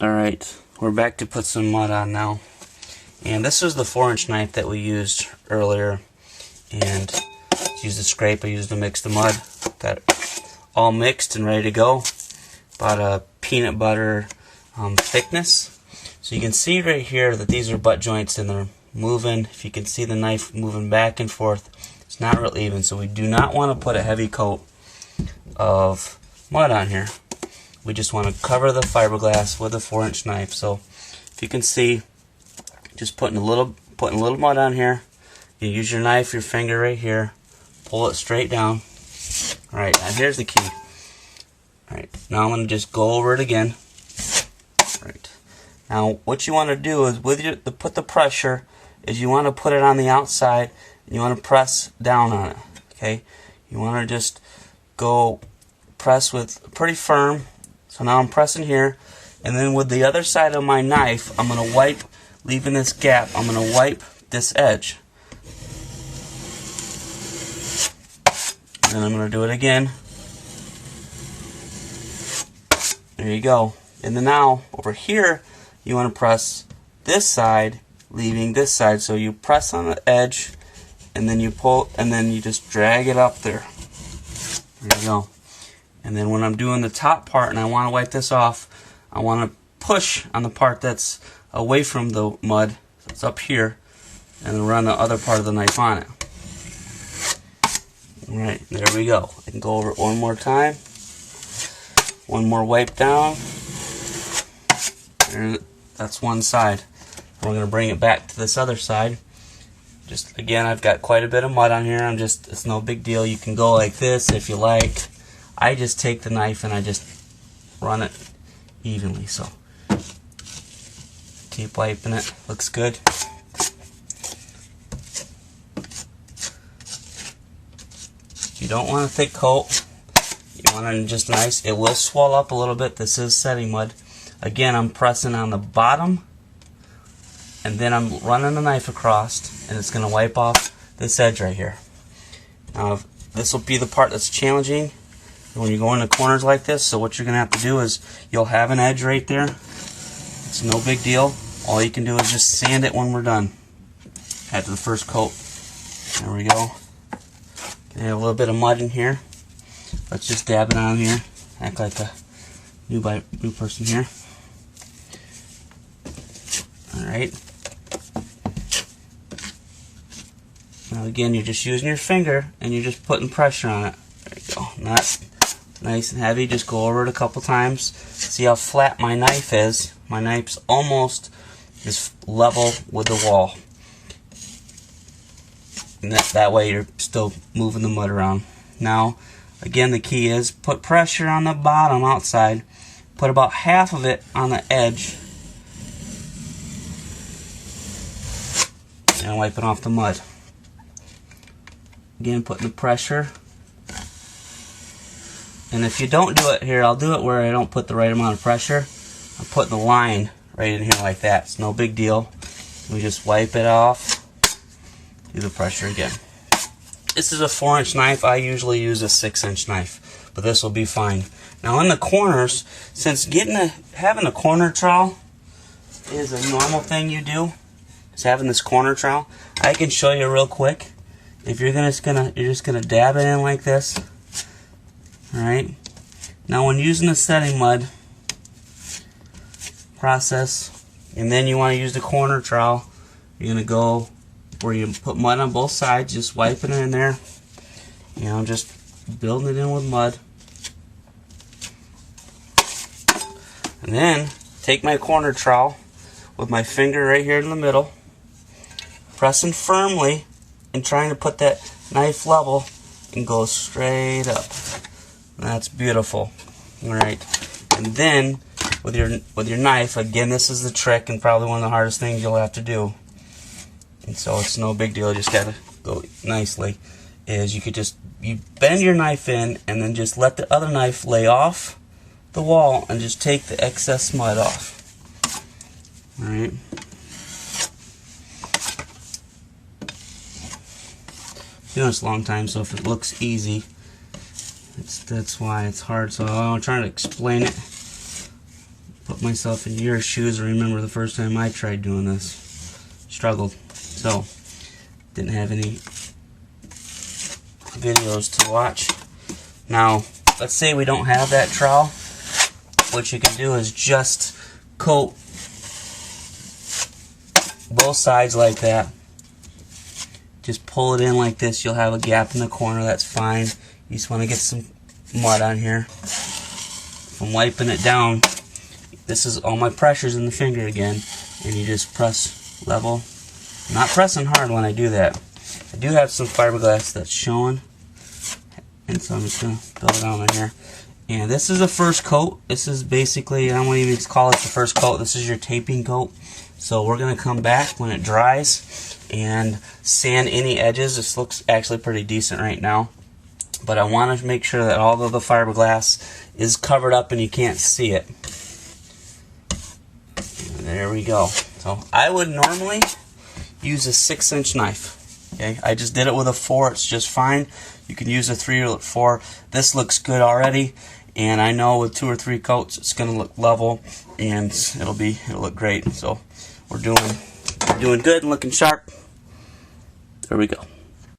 Alright, we're back to put some mud on now. And this was the 4-inch knife that we used earlier. And used a scrape, I used to mix the mud. Got it all mixed and ready to go. About a peanut butter thickness. So you can see right here that these are butt joints and they're moving. If you can see the knife moving back and forth, it's not real even. So we do not want to put a heavy coat of mud on here. We just want to cover the fiberglass with a 4-inch knife. So if you can see, just putting a little mud on here. You use your knife, your finger right here, pull it straight down. Alright, now here's the key. Alright, now I'm going to just go over it again. Alright, now what you want to do is put the pressure is you want to put it on the outside and you want to press down on it. Okay, you want to just go press with pretty firm. So now I'm pressing here, and then with the other side of my knife, I'm going to wipe, leaving this gap, I'm going to wipe this edge. And I'm going to do it again. There you go. And then now, over here, you want to press this side, leaving this side. So you press on the edge, and then you pull, and then you just drag it up there. There you go. And then when I'm doing the top part and I want to wipe this off, I want to push on the part that's away from the mud, that's up here, and then run the other part of the knife on it. Alright, there we go. I can go over it one more time. One more wipe down. And that's one side. We're going to bring it back to this other side. Just again, I've got quite a bit of mud on here. It's no big deal. You can go like this if you like. I just take the knife and I just run it evenly. So keep wiping it. Looks good. You don't want a thick coat. You want it just nice. It will swell up a little bit. This is setting mud. Again, I'm pressing on the bottom, and then I'm running the knife across, and it's going to wipe off this edge right here. Now, this will be the part that's challenging when you go into corners like this. So what you're going to have to do is you'll have an edge right there. It's no big deal. All you can do is just sand it when we're done after the first coat. There we go. Have a little bit of mud in here. Let's just dab it on here. Act like a new person here. Alright. Now again, you're just using your finger and you're just putting pressure on it. There you go. Not nice and heavy. Just go over it a couple times. See how flat my knife is. My knife's almost just level with the wall. And that way you're still moving the mud around. Now, again, the key is put pressure on the bottom outside. Put about half of it on the edge. And wiping off the mud. Again, putting the pressure. And if you don't do it here, I'll do it where I don't put the right amount of pressure. I'm putting the line right in here like that. It's no big deal. We just wipe it off. Do the pressure again. This is a 4-inch knife. I usually use a 6-inch knife, but this will be fine. Now in the corners, since having a corner trowel is a normal thing you do, is having this corner trowel, I can show you real quick. If you're just gonna dab it in like this. All right. Now when using the setting mud process, and then you want to use the corner trowel, you're gonna go where you put mud on both sides, just wiping it in there. You know, just building it in with mud. And then take my corner trowel with my finger right here in the middle, pressing firmly and trying to put that knife level and go straight up. And that's beautiful. Alright. And then with your knife, again, this is the trick and probably one of the hardest things you'll have to do. And so it's no big deal, just gotta go nicely. Is you bend your knife in and then just let the other knife lay off the wall and just take the excess mud off. Alright. Doing this a long time, so if it looks easy, that's why it's hard. So I'm trying to explain it. Put put myself in your shoes. I remember the first time I tried doing this. Struggled. So, didn't have any videos to watch. Now, let's say we don't have that trowel. What you can do is just coat both sides like that. Just pull it in like this. You'll have a gap in the corner. That's fine. You just want to get some mud on here. From wiping it down, this is all my pressure's in the finger again, and you just press level. I'm not pressing hard when I do that. I do have some fiberglass that's showing, and so I'm just going to build it on here. And this is the first coat. This is basically, I won't even call it the first coat. This is your taping coat. So we're going to come back when it dries and sand any edges. This looks actually pretty decent right now, but I want to make sure that all of the fiberglass is covered up and you can't see it. And there we go. So I would normally use a 6-inch knife. Okay, I just did it with a 4. It's just fine. You can use a 3 or 4. This looks good already, and I know with 2 or 3 coats it's going to look level and it'll look great. So we're doing good and looking sharp. There we go.